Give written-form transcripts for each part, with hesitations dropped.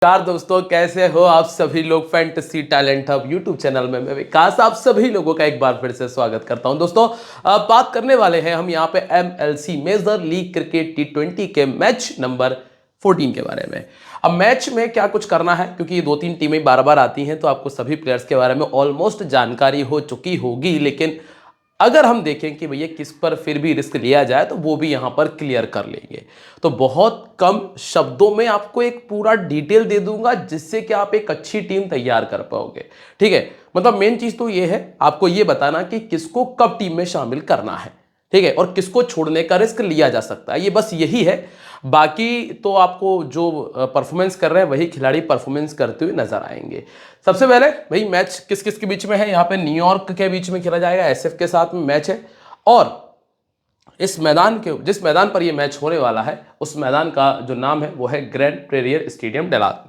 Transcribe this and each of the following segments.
नमस्कार दोस्तों, कैसे हो आप सभी लोग। Fantasy talent hub YouTube channel में मैं विकास आप सभी लोगों का एक बार फिर से स्वागत करता हूं। दोस्तों बात करने वाले हैं हम यहां पे MLC major league cricket T20 के मैच नंबर 14 के बारे में। अब मैच में क्या कुछ करना है, क्योंकि ये 2-3 टीमें बार बार आती हैं तो आपको सभी प्लेयर्स के बारे में ऑलमोस्ट जानकारी हो चुकी होगी, लेकिन अगर हम देखें कि भैया किस पर फिर भी रिस्क लिया जाए तो वो भी यहां पर क्लियर कर लेंगे। तो बहुत कम शब्दों में आपको एक पूरा डिटेल दे दूंगा जिससे कि आप एक अच्छी टीम तैयार कर पाओगे। ठीक है, मतलब मेन चीज तो ये है आपको ये बताना कि किसको कब टीम में शामिल करना है, ठीक है, और किसको छोड़ने का रिस्क लिया जा सकता है, ये बस यही है। बाकी तो आपको जो परफॉर्मेंस कर रहे हैं वही खिलाड़ी परफॉर्मेंस करते हुए नजर आएंगे। सबसे पहले भाई मैच किस किस के बीच में है, यहाँ पे न्यूयॉर्क के बीच में खेला जाएगा, SF के साथ में मैच है। और इस मैदान के जिस मैदान पर यह मैच होने वाला है उस मैदान का जो नाम है वो है Grand Prairie stadium Dallas.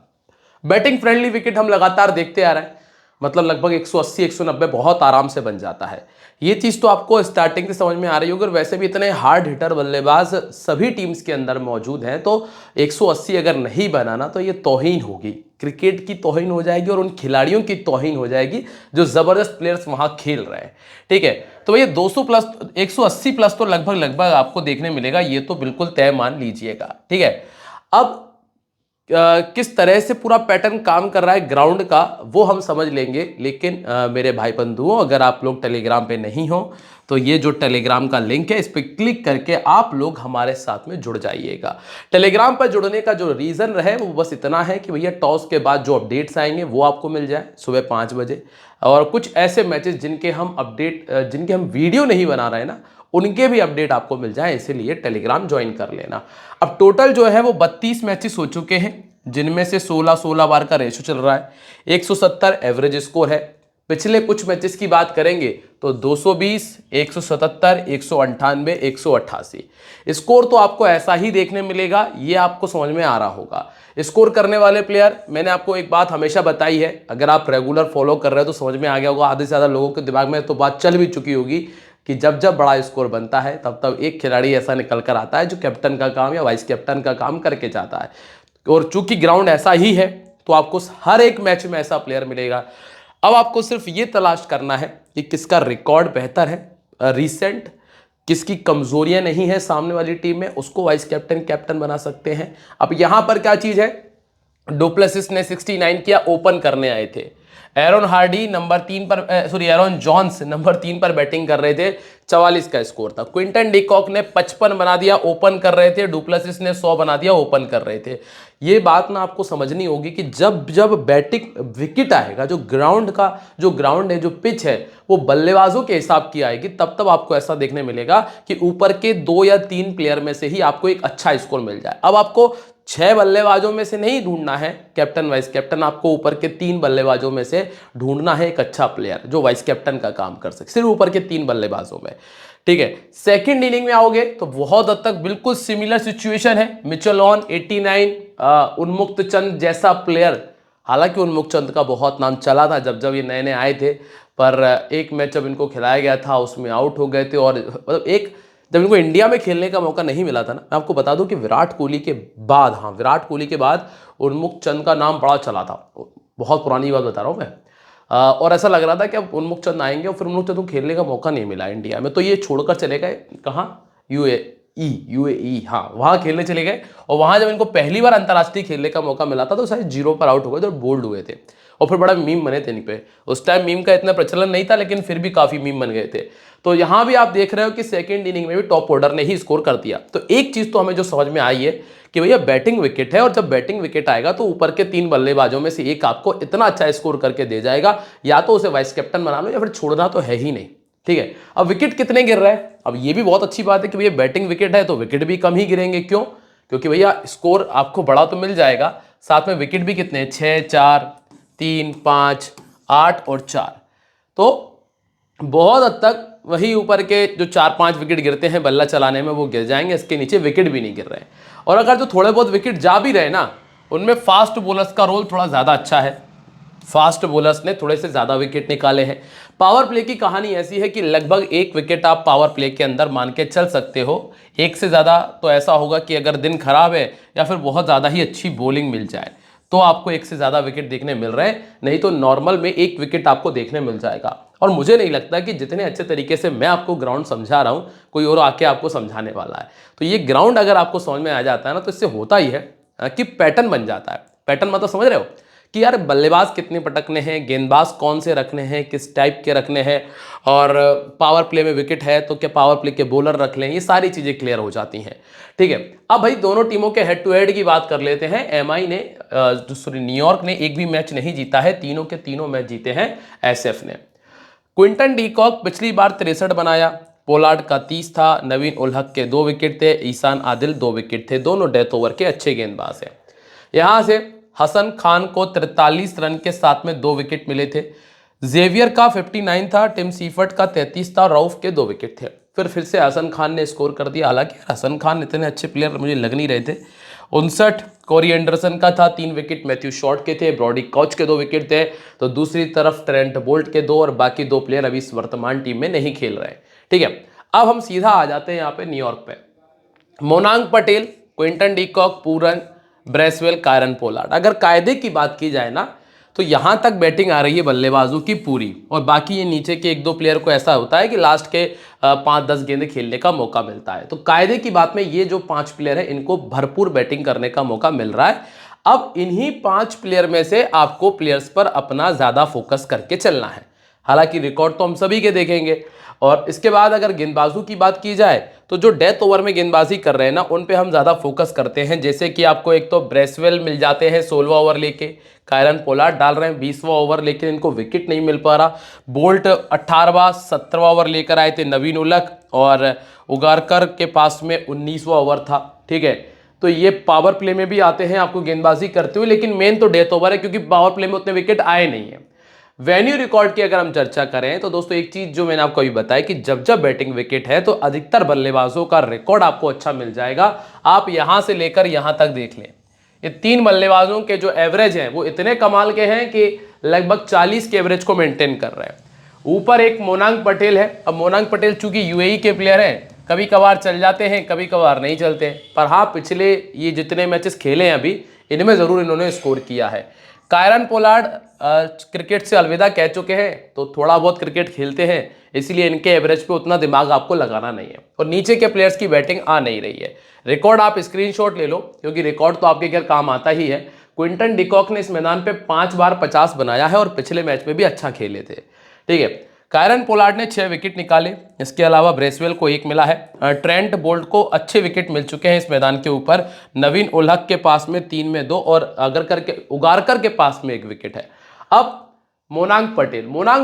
Batting friendly wicket हम लगातार देखते आ रहे हैं, मतलब लगभग 180 190 बहुत आराम से बन जाता है। ये चीज तो आपको स्टार्टिंग से समझ में आ रही होगी। और वैसे भी इतने हार्ड हिटर बल्लेबाज सभी टीम्स के अंदर मौजूद हैं, तो 180 अगर नहीं बनाना तो ये तौहीन होगी, क्रिकेट की तौहीन हो जाएगी और उन खिलाड़ियों की तौहीन हो जाएगी जो जबरदस्त प्लेयर्स वहां खेल रहे हैं। ठीक है, तो ये 200 प्लस 180 प्लस तो लगभग लगभग आपको देखने मिलेगा, ये तो बिल्कुल तय मान लीजिएगा। ठीक है, अब किस तरह से पूरा पैटर्न काम कर रहा है ग्राउंड का वो हम समझ लेंगे, लेकिन मेरे भाई बंधुओं, अगर आप लोग टेलीग्राम पे नहीं हो तो ये जो टेलीग्राम का लिंक है इस पर क्लिक करके आप लोग हमारे साथ में जुड़ जाइएगा। टेलीग्राम पर जुड़ने का जो रीज़न रहे वो बस इतना है कि भैया टॉस के बाद जो अपडेट्स आएंगे वो आपको मिल जाए सुबह 5 बजे, और कुछ ऐसे मैचेस जिनके हम वीडियो नहीं बना रहे हैं ना, उनके भी अपडेट आपको मिल जाए, इसीलिए टेलीग्राम ज्वाइन कर लेना। अब टोटल जो है वो 32 मैचेस हो चुके हैं, जिनमें से 16-16 बार का रेशो चल रहा है, 170 एवरेज स्कोर है। पिछले कुछ मैचेस की बात करेंगे तो 220, 177, 198, 188 स्कोर तो आपको ऐसा ही देखने मिलेगा, ये आपको समझ में आ रहा होगा। स्कोर करने वाले प्लेयर, मैंने आपको एक बात हमेशा बताई है, अगर आप रेगुलर फॉलो कर रहे हो तो समझ में आ गया होगा, आधे से ज़्यादा लोगों के दिमाग में तो बात चल भी चुकी होगी कि जब जब बड़ा स्कोर बनता है तब तब एक खिलाड़ी ऐसा निकल कर आता है जो कैप्टन का काम या वाइस कैप्टन का काम करके जाता है। और चूंकि ग्राउंड ऐसा ही है तो आपको हर एक मैच में ऐसा प्लेयर मिलेगा। अब आपको सिर्फ ये तलाश करना है कि किसका रिकॉर्ड बेहतर है रीसेंट, किसकी कमजोरियां नहीं है सामने वाली टीम में, उसको वाइस कैप्टन बना सकते हैं। अब यहां पर क्या चीज है, डुप्लेसिस ने 69 किया, ओपन करने आए थे। एरन हार्डी नंबर 3 पर एरन जॉन्स नंबर 3 पर बैटिंग कर रहे थे, 44 का स्कोर था। क्विंटन डिकॉक ने 55 बना दिया, ओपन कर रहे थे। डुप्लेसिस ने 100 बना दिया, ओपन कर रहे थे। ये बात ना आपको समझनी होगी कि जब जब बैटिंग विकेट आएगा, जो ग्राउंड है, जो पिच है, वो बल्लेबाजों के हिसाब की आएगी, तब तब आपको ऐसा देखने मिलेगा कि ऊपर के 2 या 3 प्लेयर में से ही आपको एक अच्छा स्कोर मिल जाए। अब आपको 6 बल्लेबाजों में से नहीं ढूंढना है कैप्टन वाइस कैप्टन, आपको ऊपर के 3 बल्लेबाजों में से ढूंढना है एक अच्छा प्लेयर जो वाइस कैप्टन का काम कर सके, सिर्फ ऊपर के 3 बल्लेबाजों में। ठीक है, सेकंड इनिंग में आओगे तो बहुत हद तक बिल्कुल सिमिलर सिचुएशन है। मिचेल ऑन 89, उन्मुक्त चंद जैसा प्लेयर, हालांकि उन्मुक्त चंद का बहुत नाम चला था जब जब ये नए नए आए थे, पर एक मैच जब इनको खिलाया गया था उसमें आउट हो गए थे। और मतलब जब इनको इंडिया में खेलने का मौका नहीं मिला था ना, मैं आपको बता दूं कि विराट कोहली के बाद उन्मुक्त चंद का नाम बड़ा चला था। बहुत पुरानी बात बता रहा हूं मैं। और ऐसा लग रहा था कि अब उन्मुक्त चंद आएंगे, और फिर उन्मुक्त चंद को खेलने का मौका नहीं मिला इंडिया में, तो ये छोड़कर चले गए कहाँ, यूएई, हाँ वहां खेलने चले गए। और वहां जब इनको पहली बार अंतर्राष्ट्रीय खेलने का मौका मिला था तो शायद 0 पर आउट हो गए थे और बोल्ड हुए थे, और फिर बड़ा मीम बने थे इन पे। उस टाइम मीम का इतना प्रचलन नहीं था, लेकिन फिर भी काफी मीम बन गए थे। तो यहां भी आप देख रहे हो कि सेकंड इनिंग में भी टॉप ऑर्डर ने ही स्कोर कर दिया। तो एक चीज तो हमें जो समझ में आई है कि भैया बैटिंग विकेट है, और जब बैटिंग विकेट आएगा तो ऊपर के 3 बल्लेबाजों में से एक आपको इतना अच्छा स्कोर करके दे जाएगा, या तो उसे वाइस कैप्टन बना लो या फिर छोड़ना तो है ही नहीं। ठीक है, अब विकेट कितने गिर रहे हैं, अब ये भी बहुत अच्छी बात है कि भैया बैटिंग विकेट है तो विकेट भी कम ही गिरेंगे। क्यों? क्योंकि भैया स्कोर आपको बड़ा तो मिल जाएगा, साथ में विकेट भी कितने, 6, 4, 3, 5, 8 और 4, तो बहुत हद तक वही ऊपर के जो 4-5 विकेट गिरते हैं बल्ला चलाने में वो गिर जाएंगे, इसके नीचे विकेट भी नहीं गिर रहे हैं। और अगर जो थोड़े बहुत विकेट जा भी रहे ना, उनमें फास्ट बॉलर्स का रोल थोड़ा ज़्यादा अच्छा है, फास्ट बॉलर्स ने थोड़े से ज़्यादा विकेट निकाले हैं। पावर प्ले की कहानी ऐसी है कि लगभग 1 विकेट आप पावर प्ले के अंदर मान के चल सकते हो, एक से ज़्यादा तो ऐसा होगा कि अगर दिन खराब है या फिर बहुत ज़्यादा ही अच्छी बॉलिंग मिल जाए तो आपको एक से ज़्यादा विकेट देखने मिल रहे हैं, नहीं तो नॉर्मल में एक विकेट आपको देखने मिल जाएगा। और मुझे नहीं लगता कि जितने अच्छे तरीके से मैं आपको ग्राउंड समझा रहा हूँ कोई और आके आपको समझाने वाला है। तो ये ग्राउंड अगर आपको समझ में आ जाता है ना, तो इससे होता ही है कि पैटर्न बन जाता है। पैटर्न मतलब समझ रहे हो कि यार बल्लेबाज कितने पटकने हैं, गेंदबाज कौन से रखने हैं, किस टाइप के रखने हैं, और पावर प्ले में विकेट है तो क्या पावर प्ले के बॉलर रख लें, ये सारी चीज़ें क्लियर हो जाती हैं। ठीक है, अब भाई दोनों टीमों के हेड टू हेड की बात कर लेते हैं। एमआई ने न्यूयॉर्क ने एक भी मैच नहीं जीता है, तीनों के तीनों मैच जीते हैं एसएफ ने। क्विंटन डीकॉक पिछली बार 63 बनाया, पोलार्ड का 30 था, नवीन उल हक के 2 विकेट थे, ईशान आदिल 2 विकेट थे, दोनों डेथ ओवर के अच्छे गेंदबाज हैं। यहां से हसन खान को 43 रन के साथ में 2 विकेट मिले थे, जेवियर का 59 था, टिम सीफर्ट का 33 था, रऊफ के 2 विकेट थे। फिर से हसन खान ने स्कोर कर दिया, हालांकि हसन खान इतने अच्छे प्लेयर मुझे लग नहीं रहे थे। 59 कोरी एंडरसन का था, 3 विकेट मैथ्यू शॉर्ट के थे, ब्रॉडी कॉच के 2 विकेट थे। तो दूसरी तरफ ट्रेंट बोल्ट के 2 और बाकी 2 प्लेयर अभी इस वर्तमान टीम में नहीं खेल रहे हैं। ठीक है, अब हम सीधा आ जाते हैं यहाँ पे न्यूयॉर्क पे। मोनांग पटेल, क्विंटन डीकॉक, पूरन, ब्रेसवेल, कायरन पोलार्ड। अगर कायदे की बात की जाए ना, तो यहां तक बैटिंग आ रही है बल्लेबाजों की पूरी, और बाकी ये नीचे के 1-2 प्लेयर को ऐसा होता है कि लास्ट के 5-10 गेंदें खेलने का मौका मिलता है। तो कायदे की बात में ये जो 5 प्लेयर है इनको भरपूर बैटिंग करने का मौका मिल रहा है। अब इन्हीं 5 प्लेयर में से आपको प्लेयर्स पर अपना ज्यादा फोकस करके चलना है। हालांकि रिकॉर्ड तो हम सभी के देखेंगे। और इसके बाद अगर गेंदबाजों की बात की जाए तो जो डेथ ओवर में गेंदबाजी कर रहे हैं ना, उन पे हम ज़्यादा फोकस करते हैं। जैसे कि आपको एक तो ब्रेसवेल मिल जाते हैं 16वां ओवर लेके, कायरन पोलार्ड डाल रहे हैं 20वां ओवर, लेकिन इनको विकेट नहीं मिल पा रहा। बोल्ट 18वां 17वां ओवर लेकर आए थे, नवीन उलक और उगारकर के पास में 19वां ओवर था। ठीक है, तो ये पावर प्ले में भी आते हैं आपको गेंदबाजी करते हुए, लेकिन मेन तो डेथ ओवर है क्योंकि पावर प्ले में उतने विकेट आए नहीं है। वेन्यू रिकॉर्ड की अगर हम चर्चा करें तो दोस्तों एक चीज जो मैंने आपको अभी बताया कि जब जब बैटिंग विकेट है तो अधिकतर बल्लेबाजों का रिकॉर्ड आपको अच्छा मिल जाएगा। आप यहां से लेकर यहां तक देख लें, ये 3 बल्लेबाजों के जो एवरेज हैं वो इतने कमाल के हैं कि लगभग 40 के एवरेज को मेंटेन कर रहे हैं। ऊपर एक मोनांग पटेल है। अब मोनांग पटेल चूंकि यूएई के प्लेयर हैं, कभी कभार चल जाते हैं, कभी कभार नहीं चलते, पर हाँ पिछले ये जितने मैचेस खेले हैं अभी इनमें जरूर इन्होंने स्कोर किया है। कायरन पोलार्ड क्रिकेट से अलविदा कह चुके हैं, तो थोड़ा बहुत क्रिकेट खेलते हैं, इसीलिए इनके एवरेज पे उतना दिमाग आपको लगाना नहीं है, और नीचे के प्लेयर्स की बैटिंग आ नहीं रही है। रिकॉर्ड आप स्क्रीनशॉट ले लो क्योंकि रिकॉर्ड तो आपके घर काम आता ही है। क्विंटन डिकॉक ने इस मैदान पे 5 बार 50 बनाया है और पिछले मैच में भी अच्छा खेले थे। ठीक है, कायरन पोलार्ड ने 6 विकेट निकाले, इसके अलावा ब्रेसवेल को 1 मिला है। ट्रेंट बोल्ट को अच्छे विकेट मिल चुके हैं इस मैदान के ऊपर, नवीन उल हक के पास में 3 में 2 और उगारकर के पास में 1 विकेट है। अब मोनांग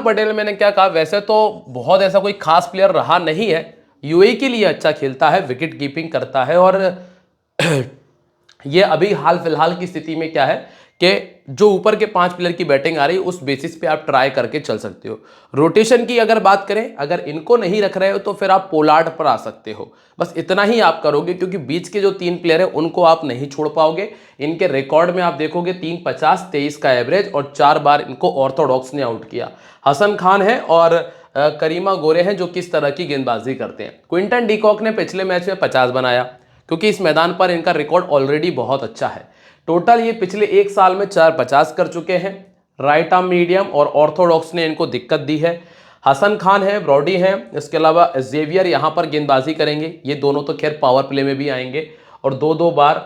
पटेल मैंने क्या कहा, वैसे तो बहुत ऐसा कोई खास प्लेयर रहा नहीं है, यूएई के लिए अच्छा खेलता है, विकेट कीपिंग करता है, और ये अभी हाल फिलहाल की स्थिति में क्या है कि जो ऊपर के 5 प्लेयर की बैटिंग आ रही है उस बेसिस पे आप ट्राई करके चल सकते हो। रोटेशन की अगर बात करें, अगर इनको नहीं रख रहे हो तो फिर आप पोलार्ड पर आ सकते हो, बस इतना ही आप करोगे, क्योंकि बीच के जो 3 प्लेयर है उनको आप नहीं छोड़ पाओगे। इनके रिकॉर्ड में आप देखोगे 3-50, 23 का एवरेज, और 4 बार इनको ऑर्थोडॉक्स ने आउट किया। हसन खान है और करीमा गोरे हैं जो किस तरह की गेंदबाजी करते हैं। क्विंटन डीकॉक ने पिछले मैच में 50 बनाया, क्योंकि इस मैदान पर इनका रिकॉर्ड ऑलरेडी बहुत अच्छा है। टोटल ये पिछले 1 साल में 4-50 कर चुके हैं। राइट आर्म मीडियम और ऑर्थोडॉक्स ने इनको दिक्कत दी है। हसन खान है, ब्रॉडी है, इसके अलावा जेवियर यहाँ पर गेंदबाजी करेंगे। ये दोनों तो खैर पावर प्ले में भी आएंगे और 2-2 बार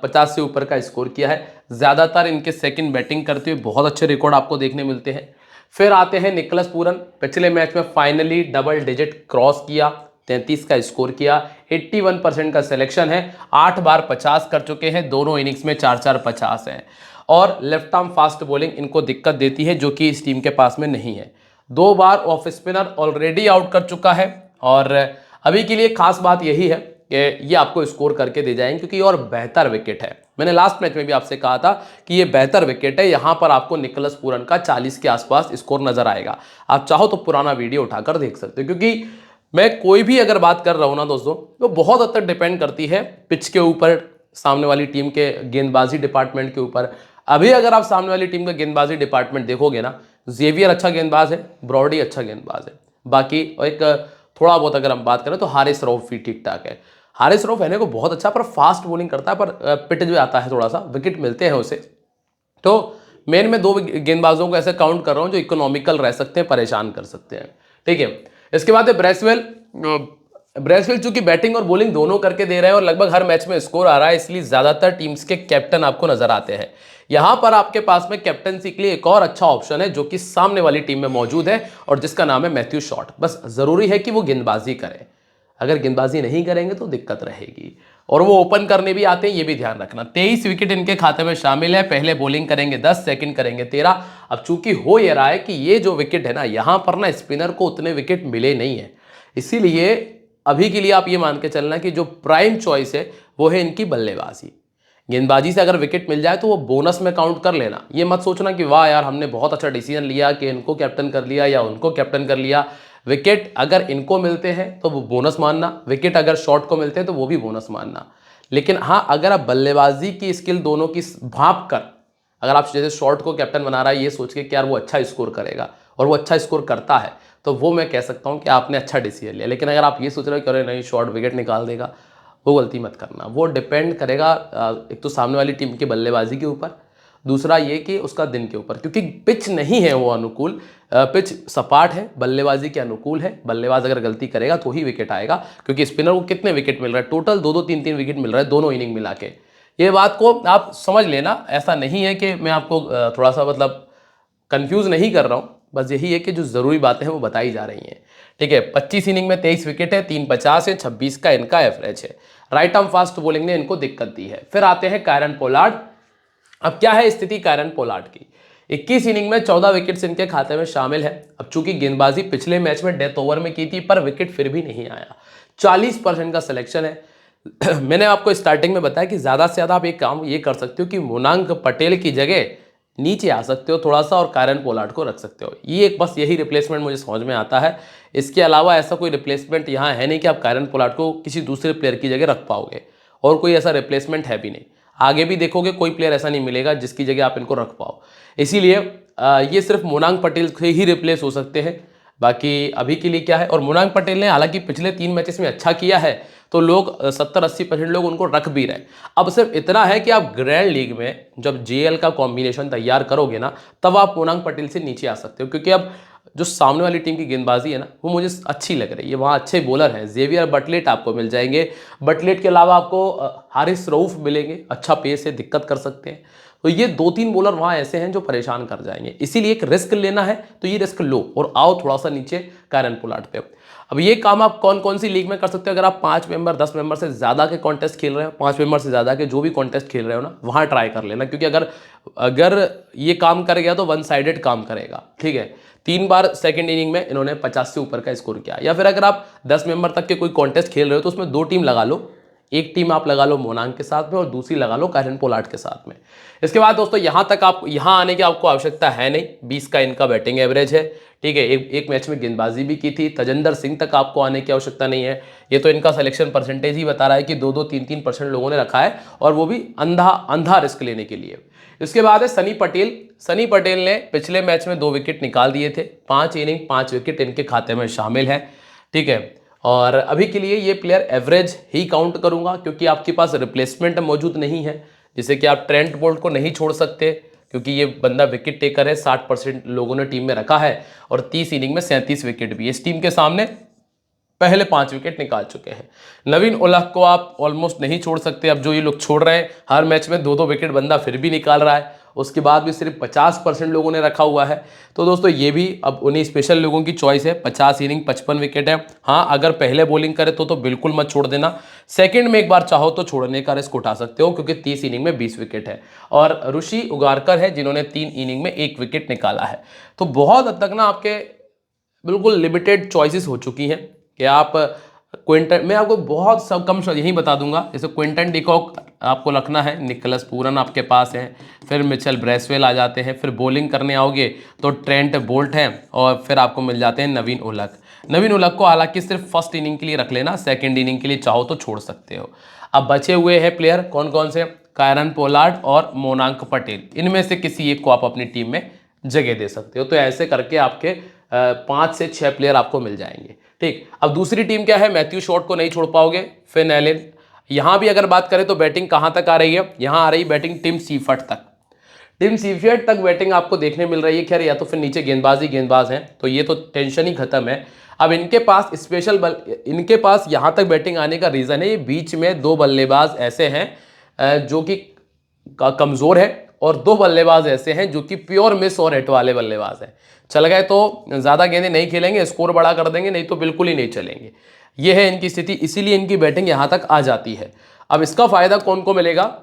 50 से ऊपर का स्कोर किया है। ज़्यादातर इनके सेकंड बैटिंग करते हुए बहुत अच्छे रिकॉर्ड आपको देखने मिलते हैं। फिर आते हैं निकोलस पूरन, पिछले मैच में फाइनली डबल डिजिट क्रॉस किया, 33 का स्कोर किया, 81% का सिलेक्शन है, 8 बार 50 कर चुके हैं, दोनों इनिंग्स में 4-4 50 हैं। और लेफ्ट आर्म फास्ट बॉलिंग इनको दिक्कत देती है, जो कि इस टीम के पास में नहीं है। 2 बार ऑफ स्पिनर ऑलरेडी आउट कर चुका है, और अभी के लिए खास बात यही है कि ये आपको स्कोर करके दे जाएंगे, क्योंकि और बेहतर विकेट है। मैंने लास्ट मैच में भी आपसे कहा था कि ये बेहतर विकेट है, यहां पर आपको निकोलस पूरन का 40 के आसपास स्कोर नजर आएगा। आप चाहो तो पुराना वीडियो उठाकर देख सकते हो, क्योंकि मैं कोई भी अगर बात कर रहा हूं ना दोस्तों, तो बहुत हद तक डिपेंड करती है पिच के ऊपर, सामने वाली टीम के गेंदबाजी डिपार्टमेंट के ऊपर। अभी अगर आप सामने वाली टीम का गेंदबाजी डिपार्टमेंट देखोगे ना, जेवियर अच्छा गेंदबाज है, ब्रॉडी अच्छा गेंदबाज है, बाकी एक थोड़ा बहुत अगर हम बात करें तो हारिस रऊफ भी ठीक ठाक है। हारिस रऊफ है को बहुत अच्छा, पर फास्ट बॉलिंग करता है, पर पिट जो आता है थोड़ा सा, विकेट मिलते हैं उसे। तो मेन में 2 गेंदबाजों को ऐसे काउंट कर रहा हूं जो इकोनॉमिकल रह सकते हैं, परेशान कर सकते हैं। ठीक है, इसके बाद है ब्रेसवेल। ब्रेसवेल चूंकि बैटिंग और बॉलिंग दोनों करके दे रहे हैं और लगभग हर मैच में स्कोर आ रहा है, इसलिए ज्यादातर टीम्स के कैप्टन आपको नजर आते हैं। यहां पर आपके पास में कैप्टनसी के लिए एक और अच्छा ऑप्शन है जो कि सामने वाली टीम में मौजूद है और जिसका नाम है मैथ्यू शॉट। बस जरूरी है कि वो गेंदबाजी करें, अगर गेंदबाजी नहीं करेंगे तो दिक्कत रहेगी। और वो ओपन करने भी आते हैं, ये भी ध्यान रखना। 23 विकेट इनके खाते में शामिल है। पहले बॉलिंग करेंगे 10, सेकंड करेंगे 13। अब चूंकि हो ये रहा है कि ये जो विकेट है ना, यहां पर ना स्पिनर को उतने विकेट मिले नहीं है, इसीलिए अभी के लिए आप ये मान के चलना कि जो प्राइम चॉइस है वो है इनकी बल्लेबाजी। गेंदबाजी से अगर विकेट मिल जाए तो वो बोनस में काउंट कर लेना। ये मत सोचना कि वाह यार हमने बहुत अच्छा डिसीजन लिया कि इनको कैप्टन कर लिया या उनको कैप्टन कर लिया। विकेट अगर इनको मिलते हैं तो वो बोनस मानना, विकेट अगर शॉट को मिलते हैं तो वो भी बोनस मानना। लेकिन हाँ, अगर आप बल्लेबाजी की स्किल दोनों की भांप कर, अगर आप जैसे शॉट को कैप्टन बना रहा है ये सोच के कि यार वो अच्छा स्कोर करेगा और वो अच्छा स्कोर करता है, तो वो मैं कह सकता हूँ कि आपने अच्छा डिसीजन लिया। लेकिन अगर आप ये सोच रहे हो कि अरे नहीं शॉट विकेट निकाल देगा, वो गलती मत करना। वो डिपेंड करेगा एक तो सामने वाली टीम की बल्लेबाजी के ऊपर, दूसरा ये कि उसका दिन के ऊपर, क्योंकि पिच नहीं है वो अनुकूल। पिच सपाट है, बल्लेबाजी के अनुकूल है। बल्लेबाज अगर गलती करेगा तो ही विकेट आएगा, क्योंकि स्पिनर को कितने विकेट मिल रहा है टोटल, 2-2 3-3 विकेट मिल रहा है दोनों इनिंग मिला के। ये बात को आप समझ लेना। ऐसा नहीं है कि मैं आपको थोड़ा सा मतलब कंफ्यूज नहीं कर रहा हूं, बस यही है कि जो जरूरी बातें हैं वो बताई जा रही हैं। ठीक है, 25 इनिंग में 23 विकेट है, 350 है, 26 का इनका एवरेज है। राइट आर्म फास्ट बॉलिंग ने इनको दिक्कत दी है। फिर आते हैं कायरन पोलार्ड। अब क्या है स्थिति कायरन पोलार्ड की? 21 इनिंग में 14 विकेट्स इनके खाते में शामिल है। अब चूंकि गेंदबाजी पिछले मैच में डेथ ओवर में की थी पर विकेट फिर भी नहीं आया। 40% का सिलेक्शन है। मैंने आपको स्टार्टिंग में बताया कि ज्यादा से ज्यादा आप एक काम ये कर सकते हो कि मोनांक पटेल की जगह नीचे आ सकते हो थोड़ा सा और कायरन पोलार्ड को रख सकते हो। ये एक बस यही रिप्लेसमेंट मुझे समझ में आता है। इसके अलावा ऐसा कोई रिप्लेसमेंट यहाँ है नहीं कि आप कायरन पोलार्ड को किसी दूसरे प्लेयर की जगह रख पाओगे, और कोई ऐसा रिप्लेसमेंट है भी नहीं। आगे भी देखोगे कोई प्लेयर ऐसा नहीं मिलेगा जिसकी जगह आप इनको रख पाओ। इसीलिए ये सिर्फ मोनांक पटेल से ही रिप्लेस हो सकते हैं। बाकी अभी के लिए क्या है, और मोनांक पटेल ने हालांकि पिछले 3 मैचेस में अच्छा किया है तो लोग 70-80% लोग उनको रख भी रहे। अब सिर्फ इतना है कि आप ग्रैंड लीग में जब जेएल का कॉम्बिनेशन तैयार करोगे ना, तब आप मोनांक पटेल से नीचे आ सकते हो, क्योंकि अब जो सामने वाली टीम की गेंदबाजी है ना वो मुझे अच्छी लग रही है। वहाँ अच्छे बॉलर हैं, जेवियर बटलेट आपको मिल जाएंगे। बटलेट के अलावा आपको हारिस रऊफ मिलेंगे, अच्छा पेस है, दिक्कत कर सकते हैं। तो ये 2-3 बॉलर वहाँ ऐसे हैं जो परेशान कर जाएंगे। इसीलिए एक रिस्क लेना है तो ये रिस्क लो और आओ थोड़ा सा नीचे कायरन पोलार्ड पे। अब ये काम आप कौन कौन सी लीग में कर सकते हो? अगर आप 5 मेंबर 10 मेंबर से ज़्यादा के कॉन्टेस्ट खेल रहे हो, 5 मेंबर से ज़्यादा के जो भी कॉन्टेस्ट खेल रहे हो ना, वहाँ ट्राई कर लेना। क्योंकि अगर अगर ये काम कर गया तो 1 साइडेड काम करेगा। ठीक है, 3 बार सेकंड इनिंग में इन्होंने 50 से ऊपर का स्कोर किया। या फिर अगर आप 10 मेंबर तक के कोई कॉन्टेस्ट खेल रहे हो तो उसमें 2 टीम लगा लो। एक टीम आप लगा लो मोनांक के साथ में और दूसरी लगा लो कायरन पोलार्ड के साथ में। इसके बाद दोस्तों यहां तक आप यहां आने की आपको आवश्यकता है नहीं। 20 का इनका बैटिंग एवरेज है। ठीक है, एक मैच में गेंदबाजी भी की थी। तजिंदर सिंह तक आपको आने की आवश्यकता नहीं है। ये तो इनका सिलेक्शन परसेंटेज ही बता रहा है कि 2-2 3-3% लोगों ने रखा है, और वो भी अंधा रिस्क लेने के लिए। इसके बाद है सनी पटेल। सनी पटेल ने पिछले मैच में 2 विकेट निकाल दिए थे। 5 इनिंग 5 विकेट इनके खाते में शामिल है। ठीक है, और अभी के लिए ये प्लेयर एवरेज ही काउंट करूंगा, क्योंकि आपके पास रिप्लेसमेंट मौजूद नहीं है। जैसे कि आप ट्रेंट बोल्ट को नहीं छोड़ सकते, क्योंकि ये बंदा विकेट टेकर है। 60% लोगों ने टीम में रखा है और 30 इनिंग में 37 विकेट भी इस टीम के सामने पहले 5 विकेट निकाल चुके हैं। नवीन उलहक को आप ऑलमोस्ट नहीं छोड़ सकते। अब जो ये लोग छोड़ रहे हैं, हर मैच में 2-2 विकेट बंदा फिर भी निकाल रहा है, उसके बाद भी सिर्फ 50% लोगों ने रखा हुआ है। तो दोस्तों ये भी अब उन्हीं स्पेशल लोगों की चॉइस है। 50 इनिंग 55 विकेट है। हाँ, अगर पहले बॉलिंग करे तो बिल्कुल मत छोड़ देना। सेकंड में एक बार चाहो तो छोड़ने का रिस्क उठा सकते हो, क्योंकि 30 इनिंग में 20 विकेट है। और ऋषि उगारकर है जिन्होंने 3 इनिंग में 1 विकेट निकाला है। तो बहुत हद तक ना आपके बिल्कुल लिमिटेड चॉइसेस हो चुकी हैं कि आप क्विंटन, मैं आपको बहुत सब कम यही बता दूंगा। जैसे क्विंटन डिकॉक आपको रखना है, निकोलस पूरन आपके पास है, फिर मिचेल ब्रेसवेल आ जाते हैं। फिर बॉलिंग करने आओगे तो ट्रेंट बोल्ट है, और फिर आपको मिल जाते हैं नवीन उलहक। नवीन उलहक को हालांकि सिर्फ फर्स्ट इनिंग के लिए रख लेना, सेकेंड इनिंग के लिए चाहो तो छोड़ सकते हो। अब बचे हुए हैं प्लेयर कौन कौन से? कायरन पोलार्ड और मोनांक पटेल। इनमें से किसी एक को आप अपनी टीम में जगह दे सकते हो। तो ऐसे करके आपके 5 से 6 प्लेयर आपको मिल जाएंगे। ठीक, अब दूसरी टीम क्या है? मैथ्यू शॉट को नहीं छोड़ पाओगे, फिन एलन। यहां भी अगर बात करें तो बैटिंग कहां तक आ रही है? यहां आ रही बैटिंग टिम सीफर्ट तक। टीम सीफेट तक बैटिंग आपको देखने मिल रही है। खैर या तो फिर नीचे गेंदबाज हैं, तो ये तो टेंशन ही खत्म है। अब इनके पास इनके पास यहाँ तक बैटिंग आने का रीज़न है, ये बीच में दो बल्लेबाज ऐसे हैं जो कि कमज़ोर है, और दो बल्लेबाज ऐसे हैं जो कि प्योर मिस और हिट वाले बल्लेबाज हैं। चल गए तो ज़्यादा गेंदें नहीं खेलेंगे, स्कोर बड़ा कर देंगे, नहीं तो बिल्कुल ही नहीं चलेंगे। ये है इनकी स्थिति, इसीलिए इनकी बैटिंग यहाँ तक आ जाती है। अब इसका फ़ायदा कौन को मिलेगा?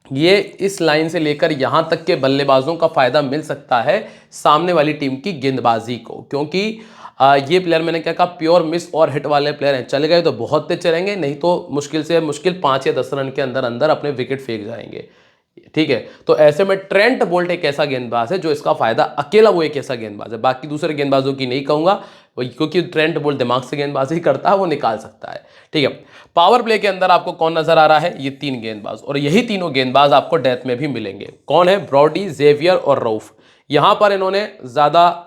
ये इस लाइन से लेकर यहां तक के बल्लेबाजों का फायदा मिल सकता है सामने वाली टीम की गेंदबाजी को, क्योंकि ये प्लेयर मैंने क्या कहा, प्योर मिस और हिट वाले प्लेयर हैं। चले गए तो बहुत तेज चलेंगे, नहीं तो मुश्किल से मुश्किल 5 या 10 रन के अंदर अंदर अपने विकेट फेंक जाएंगे। ठीक है, तो ऐसे में ट्रेंट बोल्ट एक ऐसा गेंदबाज है जो इसका फायदा, अकेला वो एक ऐसा गेंदबाज है, बाकी दूसरे गेंदबाजों की नहीं कहूंगा, क्योंकि ट्रेंट बोल्ट दिमाग से गेंदबाजी करता है, वो निकाल सकता है। ठीक है, पावर प्ले के अंदर आपको कौन नजर आ रहा है? ये 3 गेंदबाज, और यही तीनों गेंदबाज आपको डेथ में भी मिलेंगे। कौन है? ब्रॉडी, जेवियर और रऊफ। यहां पर इन्होंने ज्यादा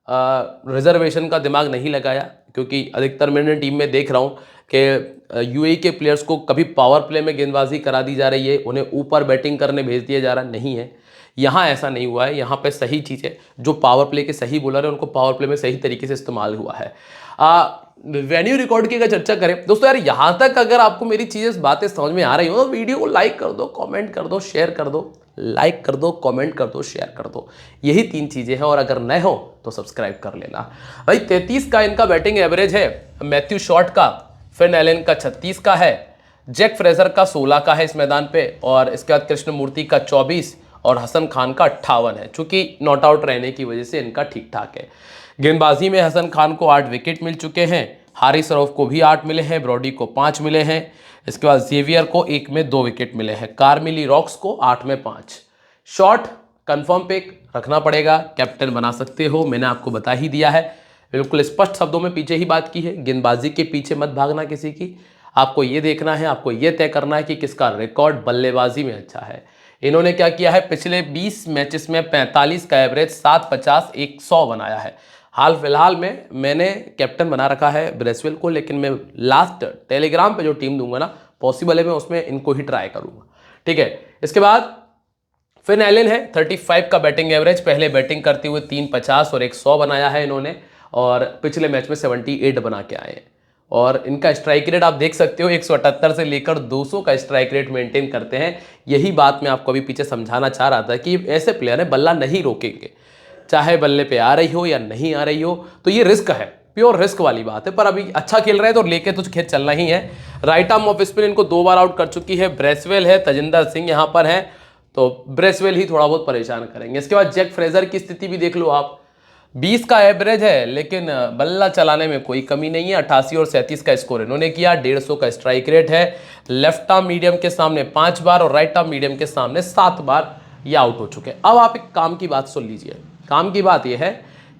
रिजर्वेशन का दिमाग नहीं लगाया, क्योंकि अधिकतर मैंने टीम में देख रहा हूं कि यूएई के प्लेयर्स को कभी पावर प्ले में गेंदबाजी करा दी जा रही है, उन्हें ऊपर बैटिंग करने भेज दिया जा रहा नहीं है। यहाँ ऐसा नहीं हुआ है, यहाँ पे सही चीज़ है, जो पावर प्ले के सही बॉलर है उनको पावर प्ले में सही तरीके से इस्तेमाल हुआ है। वेन्यू रिकॉर्ड की अगर चर्चा करें दोस्तों, यार यहाँ तक अगर आपको मेरी चीज़ें बातें समझ में आ रही हो तो वीडियो को लाइक कर दो, कमेंट कर दो, शेयर कर दो। लाइक कर दो, कमेंट कर दो, शेयर कर दो, यही 3 चीज़ें हैं। और अगर नए हो तो सब्सक्राइब कर लेना। भाई 33 का इनका बैटिंग एवरेज है, मैथ्यू शॉर्ट का, फिन एलन का 36 का है, जैक फ्रेजर का 16 का है इस मैदान पे, और इसके बाद कृष्णमूर्ति का 24 और हसन खान का 58 है। चूंकि नॉट आउट रहने की वजह से इनका ठीक ठाक है। गेंदबाजी में हसन खान को 8 विकेट मिल चुके हैं, हारिस रऊफ को भी 8 मिले हैं, ब्रॉडी को 5 मिले हैं, इसके बाद जेवियर को 1 में 2 विकेट मिले हैं, कार्मिली रॉक्स को 8 में 5। शॉट कंफर्म पिक रखना पड़ेगा, कैप्टन बना सकते हो, मैंने आपको बता ही दिया है, बिल्कुल स्पष्ट शब्दों में पीछे ही बात की है। गेंदबाजी के पीछे मत भागना किसी की, आपको ये देखना है, आपको ये तय करना है कि किसका रिकॉर्ड बल्लेबाजी में अच्छा है। इन्होंने क्या किया है, पिछले 20 मैचेस में 45 का एवरेज, 750, 100 बनाया है। हाल फिलहाल में मैंने कैप्टन बना रखा है ब्रेसवेल को, लेकिन मैं लास्ट टेलीग्राम पे जो टीम दूंगा ना, पॉसिबल है मैं उसमें इनको ही ट्राई करूंगा। ठीक है, इसके बाद फिन एलन है, 35 का बैटिंग एवरेज, पहले बैटिंग करते हुए 350 और 100 बनाया है इन्होंने, और पिछले मैच में 78 बना के आए हैं। और इनका स्ट्राइक रेट आप देख सकते हो, 178 से लेकर 200 का स्ट्राइक रेट मेंटेन करते हैं। यही बात मैं आपको अभी पीछे समझाना चाह रहा था कि ऐसे प्लेयर है बल्ला नहीं रोकेंगे, चाहे बल्ले पे आ रही हो या नहीं आ रही हो, तो ये रिस्क है, प्योर रिस्क वाली बात है। पर अभी अच्छा खेल रहे हैं तो लेके तो खेल चलना ही है। राइट आर्म ऑफ स्पिन इनको 2 बार आउट कर चुकी है, ब्रेसवेल है, तजिंदर सिंह यहाँ पर है, तो ब्रेसवेल ही थोड़ा बहुत परेशान करेंगे। इसके बाद जैक फ्रेजर की स्थिति भी देख लो आप, 20 का एवरेज है, लेकिन बल्ला चलाने में कोई कमी नहीं है। 88 और 37 का स्कोर इन्होंने किया, 150 का स्ट्राइक रेट है। लेफ्ट आर्म मीडियम के सामने 5 बार और राइट आर्म मीडियम के सामने 7 बार ये आउट हो चुके हैं। अब आप एक काम की बात सुन लीजिए, काम की बात यह है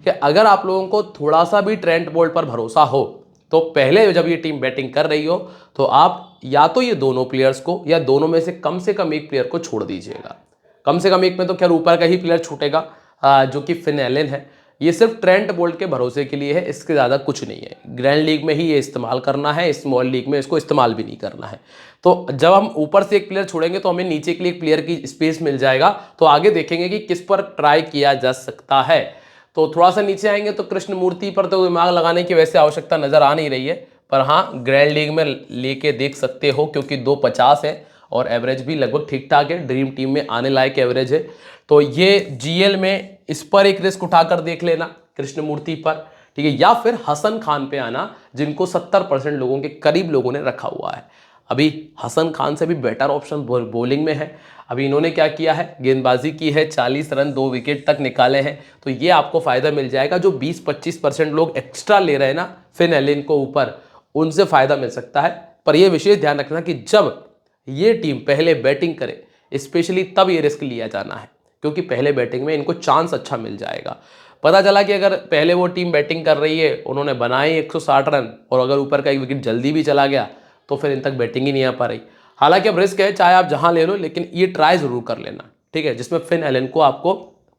कि अगर आप लोगों को थोड़ा सा भी ट्रेंट बोल्ट पर भरोसा हो, तो पहले जब ये टीम बैटिंग कर रही हो तो आप या तो ये दोनों प्लेयर्स को या दोनों में से कम एक प्लेयर को छोड़ दीजिएगा। कम से कम एक में तो खैर ऊपर का ही प्लेयर छूटेगा, जो कि फिन एलन है। ये सिर्फ ट्रेंट बोल्ट के भरोसे के लिए है, इसके ज़्यादा कुछ नहीं है। ग्रैंड लीग में ही ये इस्तेमाल करना है, स्मॉल लीग में इसको इस्तेमाल भी नहीं करना है। तो जब हम ऊपर से एक प्लेयर छोड़ेंगे तो हमें नीचे के लिए एक प्लेयर की स्पेस मिल जाएगा, तो आगे देखेंगे कि किस पर ट्राई किया जा सकता है। तो थोड़ा सा नीचे आएंगे तो कृष्णमूर्ति पर तो दिमाग लगाने की वैसे आवश्यकता नज़र आ नहीं रही है, पर हाँ ग्रैंड लीग में लेके देख सकते हो, क्योंकि 250 है और एवरेज भी लगभग ठीक ठाक है, ड्रीम टीम में आने लायक एवरेज है। तो ये जीएल में इस पर एक रिस्क उठाकर देख लेना कृष्णमूर्ति पर, ठीक है, या फिर हसन खान पे आना, जिनको 70% लोगों के करीब लोगों ने रखा हुआ है। अभी हसन खान से भी बेटर ऑप्शन बॉलिंग में है। अभी इन्होंने क्या किया है, गेंदबाजी की है, 40 रन 2 विकेट तक निकाले हैं, तो ये आपको फायदा मिल जाएगा। जो 20-25% लोग एक्स्ट्रा ले रहे हैं ना फिन एलन को ऊपर, उनसे फायदा मिल सकता है। पर यह विशेष ध्यान रखना कि जब ये टीम पहले बैटिंग करे, स्पेशली तब ये रिस्क लिया जाना है, क्योंकि पहले बैटिंग में इनको चांस अच्छा मिल जाएगा। पता चला कि अगर पहले वो टीम बैटिंग कर रही है, उन्होंने बनाए 160 रन और अगर ऊपर का एक विकेट जल्दी भी चला गया तो फिर इन तक बैटिंग ही नहीं आ पा रही। हालांकि अब रिस्क है, चाहे आप जहां ले लो, लेकिन ये ट्राई जरूर कर लेना, ठीक है, जिसमें फिन एलन को आपको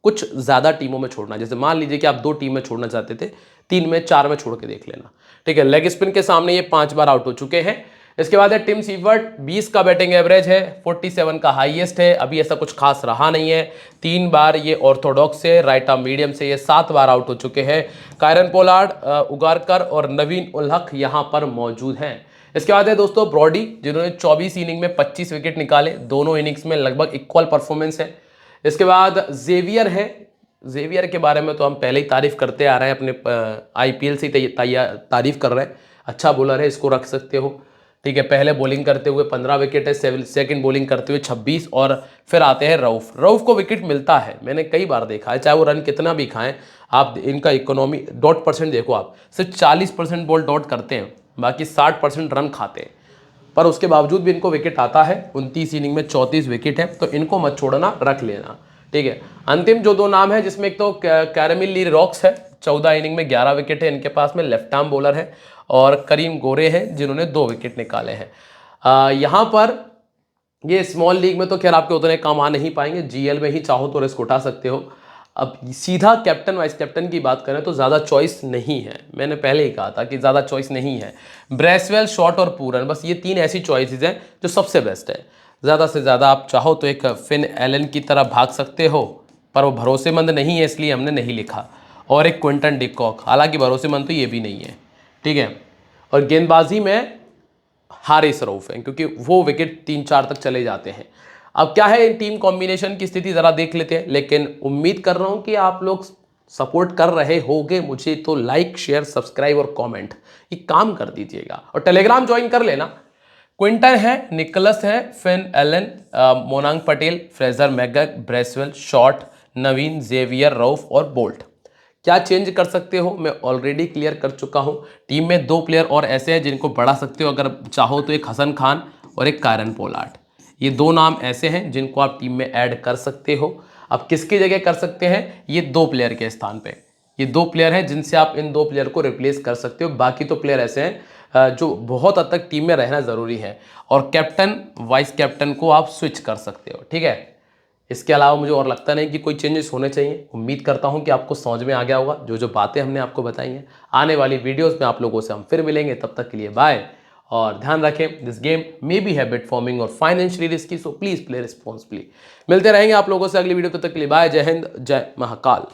कुछ ज़्यादा टीमों में छोड़ना। जैसे मान लीजिए कि आप 2 टीम में छोड़ना चाहते थे, 3 में 4 में छोड़ के देख लेना, ठीक है। लेग स्पिन के सामने ये 5 बार आउट हो चुके हैं। इसके बाद है टिम सीवर्ट, 20 का बैटिंग एवरेज है, 47 का हाईएस्ट है, अभी ऐसा कुछ खास रहा नहीं है। 3 बार ये ऑर्थोडॉक्स से, राइट आर्म मीडियम से ये 7 बार आउट हो चुके हैं। कायरन पोलार्ड, उगारकर और नवीन उल हक यहाँ पर मौजूद हैं। इसके बाद है दोस्तों ब्रॉडी, जिन्होंने 24 इनिंग में 25 विकेट निकाले, दोनों इनिंग्स में लगभग इक्वल परफॉर्मेंस है। इसके बाद जेवियर है, जेवियर के बारे में तो हम पहले ही तारीफ करते आ रहे हैं, अपने आईपीएल से तारीफ कर रहे हैं। अच्छा बॉलर है, इसको रख सकते हो, ठीक है। पहले बॉलिंग करते हुए 15 विकेट है, सेकंड बॉलिंग करते हुए 26, और फिर आते हैं रऊफ को विकेट मिलता है, मैंने कई बार देखा है, चाहे वो रन कितना भी खाएं। आप इनका इकोनॉमी डॉट परसेंट देखो, आप सिर्फ 40% बॉल डॉट करते हैं, बाकी 60% रन खाते हैं, पर उसके बावजूद भी इनको विकेट आता है। 29 इनिंग में 34 विकेट है, तो इनको मत छोड़ना, रख लेना, ठीक है। अंतिम जो 2 नाम है, जिसमें एक तो कैरेमिल ली रॉक्स है, 14 इनिंग में 11 विकेट है इनके पास में, लेफ्ट आर्म बॉलर है, और करीम गोरे हैं जिन्होंने 2 विकेट निकाले हैं। यहाँ पर ये स्मॉल लीग में तो खैर आपके उतने काम आ नहीं पाएंगे, जीएल में ही चाहो तो रिस्क उठा सकते हो। अब सीधा कैप्टन वाइस कैप्टन की बात करें तो ज़्यादा चॉइस नहीं है, मैंने पहले ही कहा था कि ज़्यादा चॉइस नहीं है। ब्रेसवेल, शॉट और पूरन, बस ये 3 ऐसी चॉइसेस हैं जो सबसे बेस्ट है। ज़्यादा से ज़्यादा आप चाहो तो एक फिन एलन की तरह भाग सकते हो, पर वो भरोसेमंद नहीं है, इसलिए हमने नहीं लिखा। और एक क्विंटन डिकॉक, हालांकि भरोसेमंद तो ये भी नहीं है, ठीक है। और गेंदबाजी में हारिस रऊफ है, क्योंकि वो विकेट 3-4 तक चले जाते हैं। अब क्या है, इन टीम कॉम्बिनेशन की स्थिति ज़रा देख लेते हैं, लेकिन उम्मीद कर रहा हूँ कि आप लोग सपोर्ट कर रहे होगे मुझे, तो लाइक, शेयर, सब्सक्राइब और कमेंट ये काम कर दीजिएगा, और टेलीग्राम ज्वाइन कर लेना। क्विंटन है, निकोलस है, Finn Allen, Monank Patel, Fraser McGurk, Bracewell, Short, Naveen, Xavier, Rauf और बोल्ट। क्या चेंज कर सकते हो, मैं ऑलरेडी क्लियर कर चुका हूं। टीम में 2 प्लेयर और ऐसे हैं जिनको बढ़ा सकते हो अगर चाहो तो, एक हसन खान और एक कायरन पोलार्ड। ये 2 नाम ऐसे हैं जिनको आप टीम में ऐड कर सकते हो। अब किसकी जगह कर सकते हैं, ये 2 प्लेयर के स्थान पे, ये 2 प्लेयर हैं जिनसे आप इन 2 प्लेयर को रिप्लेस कर सकते हो। बाकी तो प्लेयर ऐसे हैं जो बहुत हद तक टीम में रहना ज़रूरी है, और कैप्टन वाइस कैप्टन को आप स्विच कर सकते हो, ठीक है। इसके अलावा मुझे और लगता नहीं कि कोई चेंजेस होने चाहिए। उम्मीद करता हूं कि आपको समझ में आ गया होगा जो जो बातें हमने आपको बताई हैं। आने वाली वीडियोस में आप लोगों से हम फिर मिलेंगे, तब तक के लिए बाय। और ध्यान रखें, this game may be habit forming और financially risky, so please play responsibly. मिलते रहेंगे आप लोगों से अगली वीडियो, तब तक के लिए बाय। जय हिंद, जय महाकाल।